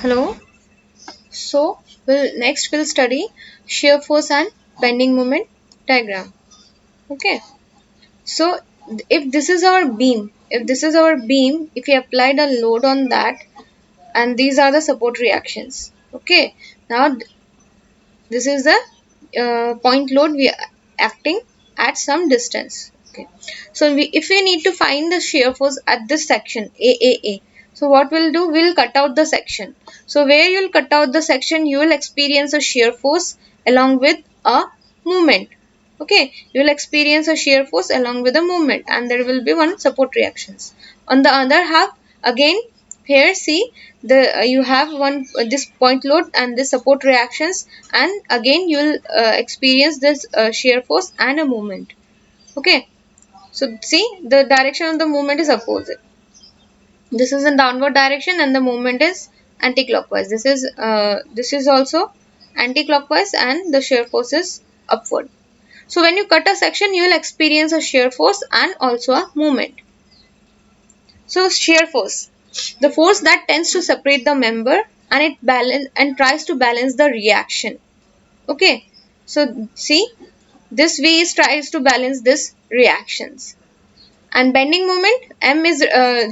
Hello. So we'll study shear force and bending moment diagram. Okay. So if we applied a load on that, and these are the support reactions. Okay. Now this is the point load we are acting at some distance. Okay. So if we need to find the shear force at this section AAA, so what we'll do, we'll cut out the section. So where you'll cut out the section, you will experience a shear force along with a moment. Okay, you will experience a shear force along with a movement, and there will be one support reactions. On the other half, again here see the you have one this point load and this support reactions, and again you will experience this shear force and a movement. Okay, so see the direction of the movement is opposite. This is in downward direction and the movement is anti-clockwise. This is also anti-clockwise and the shear force is upward. So when you cut a section, you will experience a shear force and also a movement. So shear force, the force that tends to separate the member and it balance and tries to balance the reaction. Okay, so see this V is tries to balance this reactions. And bending moment, M is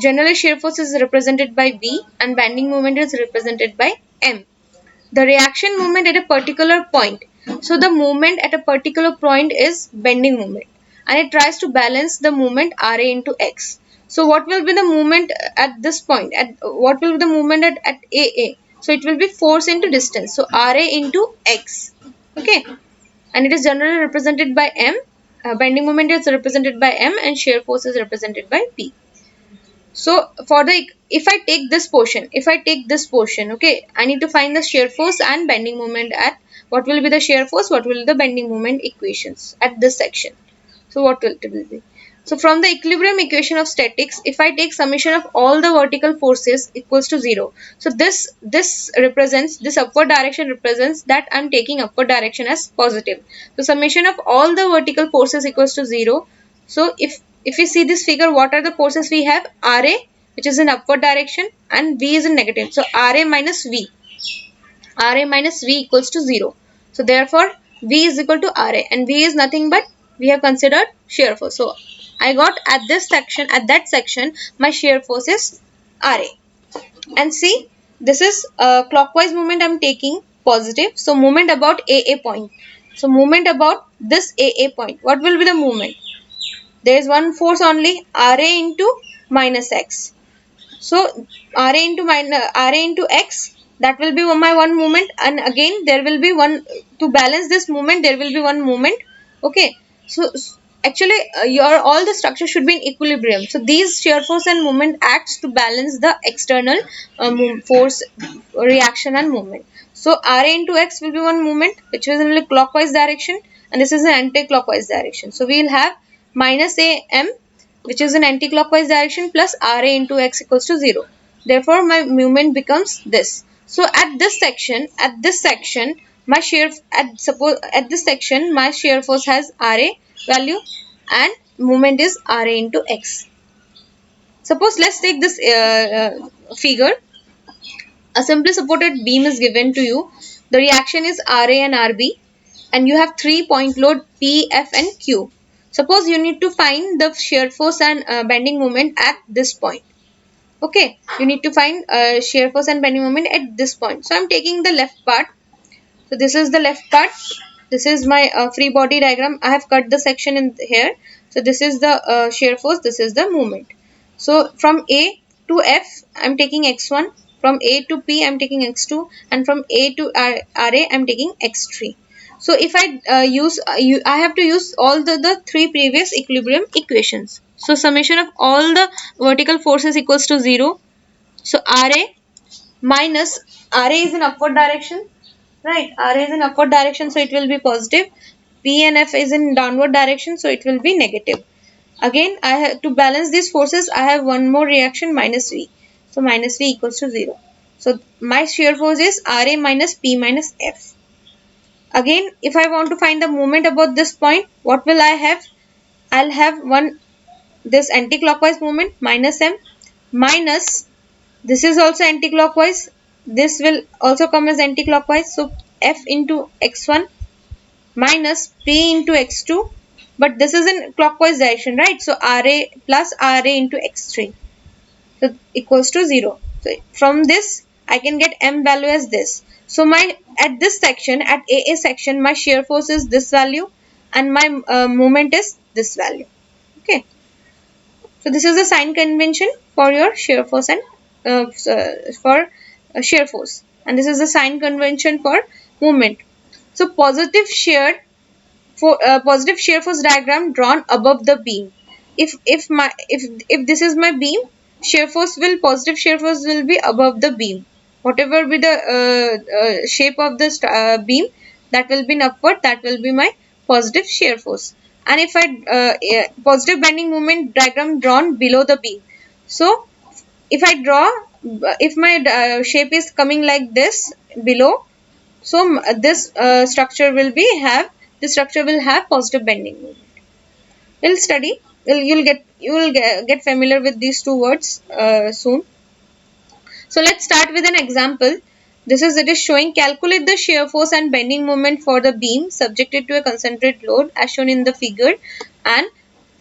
generally shear force is represented by V and bending moment is represented by M. The reaction moment at a particular point. So the movement at a particular point is bending moment, and it tries to balance the movement Ra into X. So what will be the movement at this point? At what will be the movement at AA? So it will be force into distance. So Ra into X. Okay, and it is generally represented by M. Bending moment is represented by M and shear force is represented by P. So for the if I take this portion, okay, I need to find the shear force and bending moment at what will be the shear force, what will be the bending moment equations at this section. So what will it will be? So from the equilibrium equation of statics, if I take summation of all the vertical forces equals to 0. So this represents, this upward direction represents that I'm taking upward direction as positive. So summation of all the vertical forces equals to 0. So if you see this figure, what are the forces we have? Ra, which is in upward direction, and V is in negative. So Ra minus V equals to 0. So therefore V is equal to Ra, and V is nothing but we have considered shear force. So I got at that section my shear force is Ra. And see, this is clockwise movement I'm taking positive. So movement about AA point. So movement about this AA point. What will be the movement? There is one force only, Ra into minus X. So Ra into X, that will be my one movement, and again there will be one to balance this movement. There will be one movement. Okay, so actually your all the structure should be in equilibrium. So these shear force and movement acts to balance the external force, reaction and movement. So Ra into X will be one movement which is in the clockwise direction, and this is an anti-clockwise direction. So we will have minus AM, which is in anti-clockwise direction, plus Ra into X equals to 0. Therefore my movement becomes this. So at this section my shear at this section my shear force has Ra value and movement is Ra into X. Suppose let's take this figure. A simply supported beam is given to you. The reaction is Ra and Rb, and you have 3-point load P, F and Q. Suppose you need to find the shear force and bending moment at this point. Okay, you need to find shear force and bending moment at this point. So I am taking the left part. So this is the left part. This is my free body diagram. I have cut the section in here. So this is the shear force. This is the moment. So from A to F, I am taking x1. From A to P, I am taking x2, and from A to RA, I am taking x3. So if I I have to use all the three previous equilibrium equations. So summation of all the vertical forces equals to 0. So RA minus RA is in upward direction, right? RA is in upward direction, so it will be positive. P and F is in downward direction, so it will be negative. Again, I have to balance these forces. I have one more reaction, minus V. So minus V equals to 0. So my shear force is Ra minus P minus F. Again, if I want to find the moment about this point, what will I have? I'll have this anti-clockwise movement minus M minus, this is also anti-clockwise, this will also come as anti-clockwise. So F into x1 minus P into x2, but this is in clockwise direction, right? So Ra plus Ra into x3, so equals to 0. So from this I can get M value as this. So my at this section, at AA section, my shear force is this value and my moment is this value. Okay. So this is the sign convention for your shear force and for shear force, and this is the sign convention for movement. So positive shear force diagram drawn above the beam. If this is my beam, positive shear force will be above the beam. Whatever be the shape of this beam, that will be in upward, that will be my positive shear force. And if I positive bending moment diagram drawn below the beam. So if I draw, if my shape is coming like this below, so this structure will have positive bending moment. We'll study. You will get familiar with these two words soon. So let's start with an example. It is showing calculate the shear force and bending moment for the beam subjected to a concentrated load as shown in the figure. And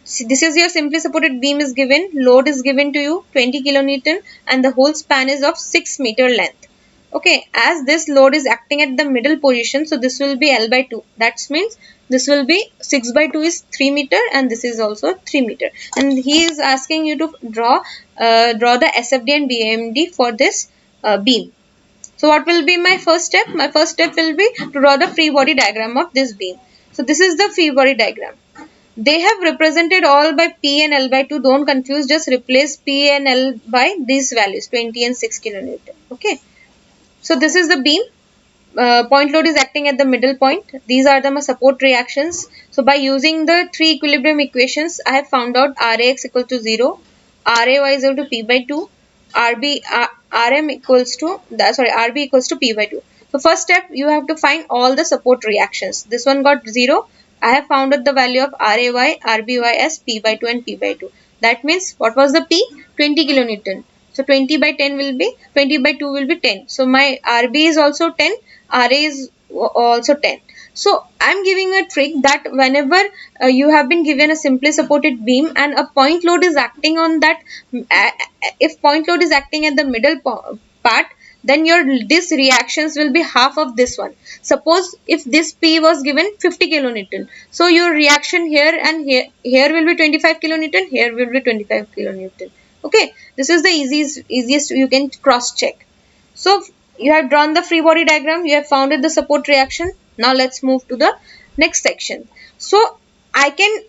this is your simply supported beam is given, load is given to you 20 kilonewton, and the whole span is of 6 meter length. Okay, as this load is acting at the middle position, so this will be L by 2. That means this will be 6 by 2 is 3 meter, and this is also 3 meter. And he is asking you to draw the SFD and BMD for this beam. So what will be my first step? My first step will be to draw the free body diagram of this beam. So this is the free body diagram. They have represented all by P and L by 2. Don't confuse, just replace P and L by these values 20 and 6 kilonewton. Okay. So this is the beam. Point load is acting at the middle point. These are the support reactions. So by using the three equilibrium equations, I have found out Rax equal to 0, Ray is equal to P by 2, Rm equals to, Rb equals to P by 2. So first step, you have to find all the support reactions. This one got 0. I have found out the value of Ray, Rby as P by 2 and P by 2. That means what was the P? 20 kilonewton. So 20 by 10 will be, 20 by 2 will be 10. So my Rb is also 10, Ra is also 10. So I'm giving a trick that whenever you have been given a simply supported beam and a point load is acting on that, if point load is acting at the middle part, then your this reactions will be half of this one. Suppose if this P was given 50 kilonewton, so your reaction here and here will be 25 kilonewton, here will be 25 kilonewton. Okay, this is the easiest you can cross check. So you have drawn the free body diagram, you have founded the support reaction. Now let's move to the next section. So I can,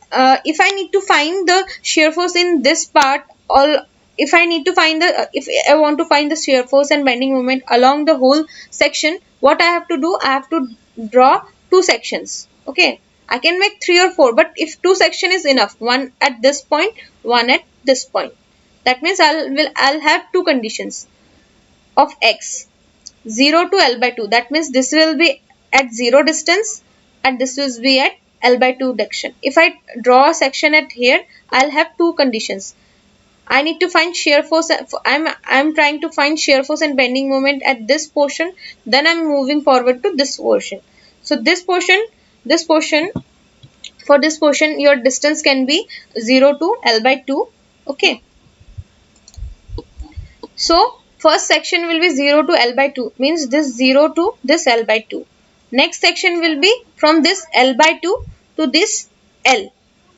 if I need to find the shear force in this part, or if I need to find the, if I want to find the shear force and bending moment along the whole section, what I have to do, I have to draw two sections. Okay, I can make 3 or 4, but if two section is enough, one at this point, one at this point. That means I'll have two conditions of x, 0 to L by 2. That means this will be at 0 distance and this will be at L by 2 direction. If I draw a section at here, I'll have two conditions. I need to find shear force. I'm trying to find shear force and bending moment at this portion. Then I'm moving forward to this portion. So for this portion, your distance can be 0 to L by 2. Okay. So first section will be 0 to L by 2, means this 0 to this L by 2. Next section will be from this L by 2 to this L.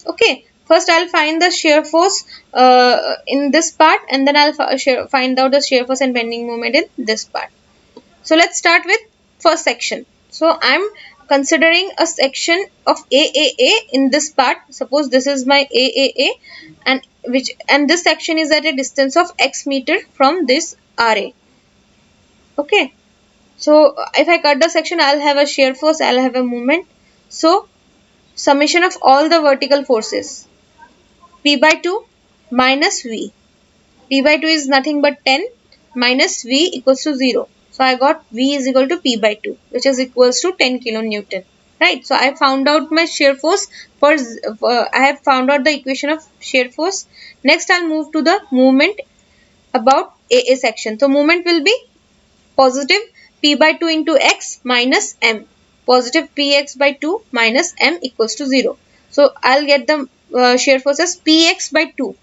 Okay. First I'll find the shear force in this part, and then I'll find out the shear force and bending moment in this part. So let's start with first section. So I'm considering a section of AAA in this part. Suppose this is my AAA, and this section is at a distance of x meter from this RA. Okay. So if I cut the section, I'll have a shear force, I'll have a moment. So summation of all the vertical forces, P by 2 minus V. P by 2 is nothing but 10 minus V equals to 0. So I got V is equal to P by 2, which is equals to 10 kilonewton. Right. So I found out my shear force I have found out the equation of shear force. Next I'll move to the movement about AA section. So movement will be positive P by 2 into x minus m. Positive Px by 2 minus m equals to 0. So I'll get the shear force as Px by 2.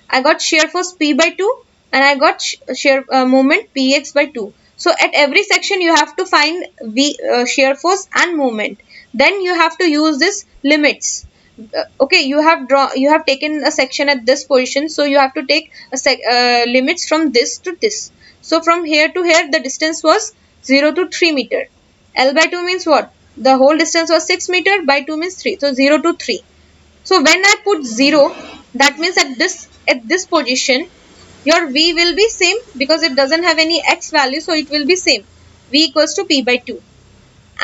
I got shear force P by 2 and I got shear moment Px by 2. So at every section you have to find shear force and moment. Then you have to use this limits. Okay, you have taken a section at this position, so you have to take limits from this to this. So from here to here the distance was 0 to 3 meter. L by 2 means what? The whole distance was 6 meter, by 2 means 3. So 0 to 3. So when I put 0, that means at this position your V will be same because it doesn't have any x value, so it will be same. V equals to P by 2.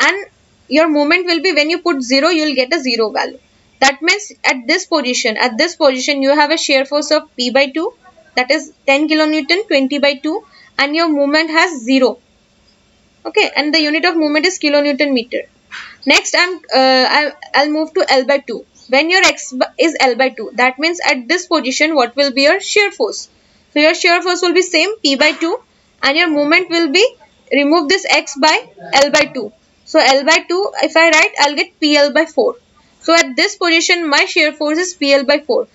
And your moment will be, when you put 0, you will get a 0 value. That means at this position you have a shear force of P by 2, that is 10 kilonewton, 20 by 2, and your moment has 0. Okay, and the unit of moment is kilonewton meter. Next, I'll move to L by 2. When your x is L by 2, that means at this position what will be your shear force? So your shear force will be same P by 2, and your moment will be, remove this x by L by 2. So L by 2, if I write, I'll get PL by 4. So at this position my shear force is PL by 4.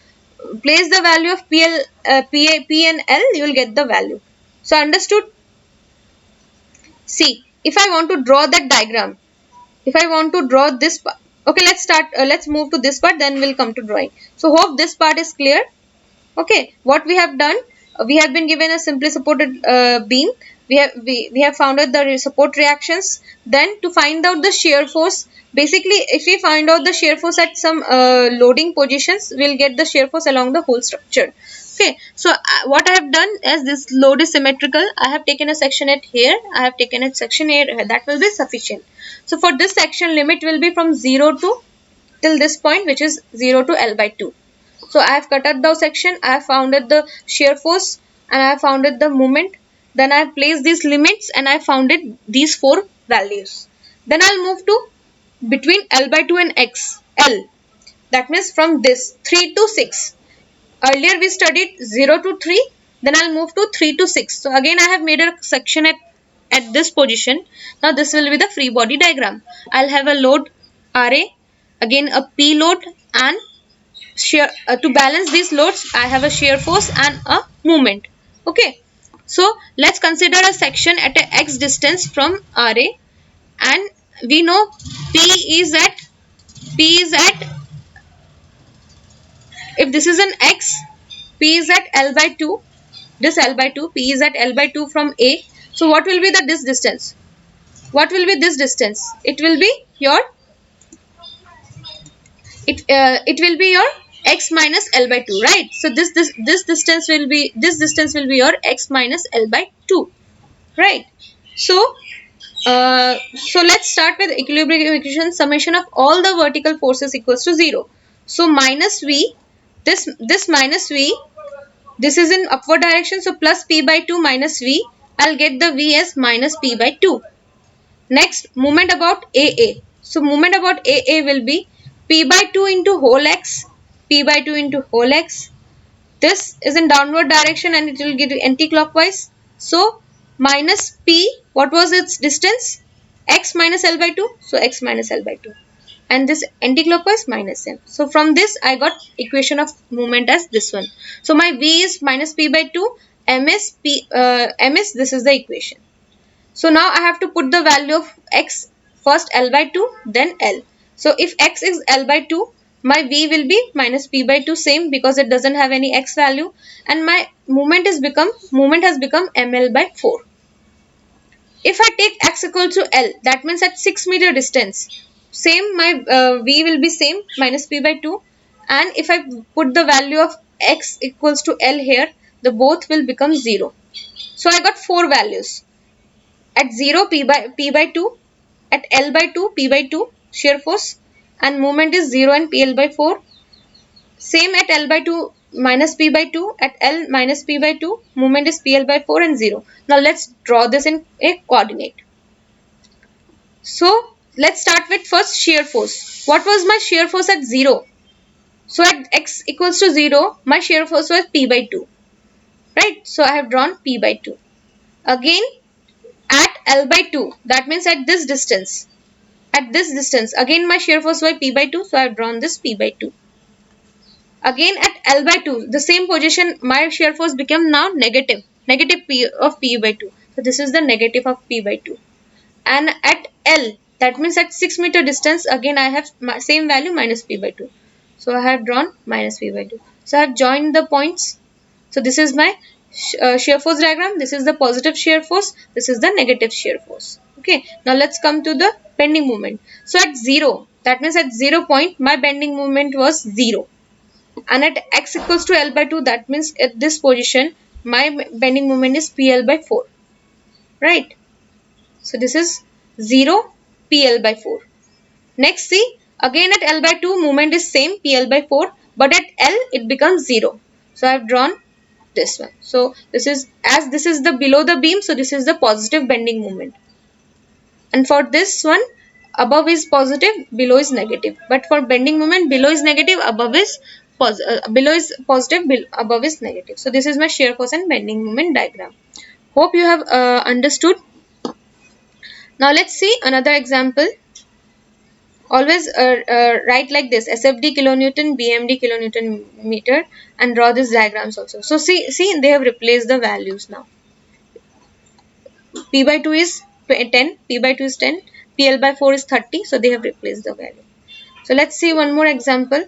Place the value of PL, P and L, you will get the value. So understood? See, if I want to draw that diagram, if I want to draw this part, okay, let's move to this part, then we'll come to drawing. So hope this part is clear. Okay, what we have done, we have been given a simply supported beam. We have found out the support reactions. Then to find out the shear force, basically if we find out the shear force at some loading positions, we'll get the shear force along the whole structure. Okay, so what I have done, as this load is symmetrical, I have taken a section at here, I have taken a section here, that will be sufficient. So for this section, limit will be from 0 to till this point, which is 0 to L by 2. So I have cut out the section, I have founded the shear force, and I have founded the moment. Then I have placed these limits and I have founded these 4 values. Then I'll move to between L by 2 and X, L. That means from this 3 to 6. Earlier we studied 0 to 3, then I'll move to 3 to 6. So again I have made a section at this position. Now this will be the free body diagram. I'll have a load RA, again a P load, and shear, to balance these loads I have a shear force and a moment. Okay, so let's consider a section at a x distance from RA, and we know P is at, if this is an x, P is at L by 2, this L by 2, P is at L by 2 from A. So what will be this distance? What will be this distance? It will be your, it will be your x minus L by 2, right? So this distance will be, your x minus L by 2, right? So so let's start with equilibrium equation. Summation of all the vertical forces equals to 0. So minus V, this minus V, this is in upward direction, so plus P by 2 minus V, I'll get the V as minus P by 2. Next, moment about AA. So moment about AA will be P by 2 into whole x, P by 2 into whole x. This is in downward direction and it will give you anti-clockwise. So minus P, what was its distance? X minus L by 2. So x minus L by 2. And this anti-clockwise minus M. So from this I got equation of moment as this one. So my V is minus P by 2, M is this is the equation. So now I have to put the value of x, first L by 2, then L. So if x is L by 2, my V will be minus P by 2, same because it doesn't have any x value, and my moment has become ML by 4. If I take x equal to L, that means at 6 meter distance, same, my V will be same, minus P by 2, and if I put the value of x equals to L here, the both will become 0. So I got 4 values. At 0, P by 2, at L by 2, P by 2 shear force, and moment is 0 and PL by 4. Same at L by 2 minus P by 2, at L minus P by 2, moment is PL by 4 and 0. Now let's draw this in a coordinate. So let's start with first shear force. What was my shear force at 0? So at x equals to 0, my shear force was P by 2. Right? So I have drawn P by 2. Again, at L by 2, that means at this distance. At this distance, again my shear force by P by 2, so I have drawn this P by 2. Again at L by 2, the same position, my shear force became now negative. Negative P of P by 2. So this is the negative of P by 2. And at L, that means at 6 meter distance, again I have same value minus P by 2. So I have drawn minus P by 2. So I have joined the points. So this is my shear force diagram. This is the positive shear force. This is the negative shear force. Okay. Now let's come to the bending moment. So at 0, that means at 0 point, my bending moment was 0. And at x equals to L by 2, that means at this position, my bending moment is PL by 4. Right. So this is 0 PL by 4. Next see, again at L by 2 moment is same PL by 4, but at L it becomes 0. So I have drawn this one. So this is, as this is the below the beam, so this is the positive bending moment. And for this one, above is positive, below is negative. But for bending moment, below is negative, above is below is positive, above is negative. So this is my shear force and bending moment diagram. Hope you have understood. Now let's see another example. Always write like this: SFD kilonewton, BMD kilonewton meter, and draw these diagrams also. So see, they have replaced the values now. P by 2 is 10, P by 2 is 10, PL by 4 is 30. So they have replaced the value. So let's see one more example.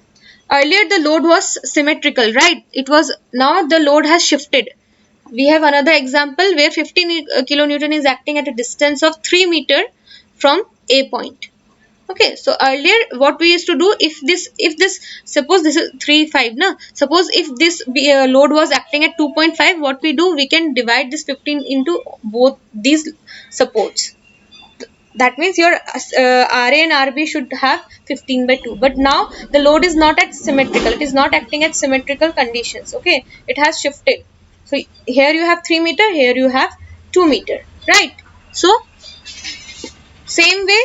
Earlier the load was symmetrical, right? It was, now the load has shifted. We have another example where 15 kilonewton is acting at a distance of 3 meter from A point. Okay, so earlier what we used to do, if this suppose this is 3.5 na, suppose if this load was acting at 2.5, what we do, we can divide this 15 into both these supports. That means your RA and RB should have 15 by 2. But now the load is not at symmetrical. It is not acting at symmetrical conditions. Okay, it has shifted. So here you have 3 meter, here you have 2 meter, right? So same way,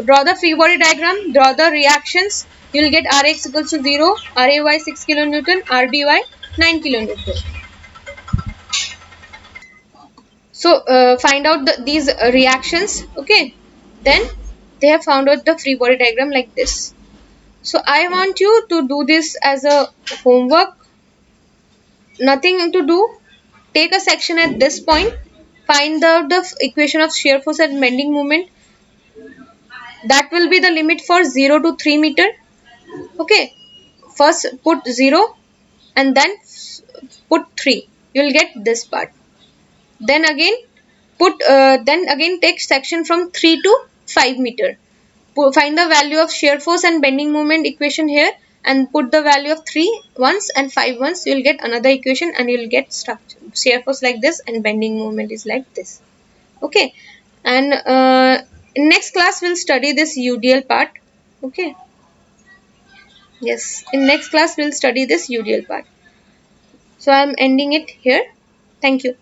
draw the free body diagram, draw the reactions. You will get Rx equals to 0, Ray 6 kilonewton, Rby 9 kilonewton. So find out these reactions. Okay, then they have found out the free body diagram like this. So I want you to do this as a homework. Nothing to do. Take a section at this point. Find out the equation of shear force and bending moment. That will be the limit for 0 to 3 meter. Okay. First put 0 and then put 3. You will get this part. Then again take section from 3 to 5 meter. Find the value of shear force and bending moment equation here and put the value of 3 once and 5 once. You will get another equation and you will get structure. Shear force like this and bending moment is like this. Okay. And in next class we'll study this UDL part. Okay. Yes. In next class we'll study this UDL part. So I am ending it here. Thank you.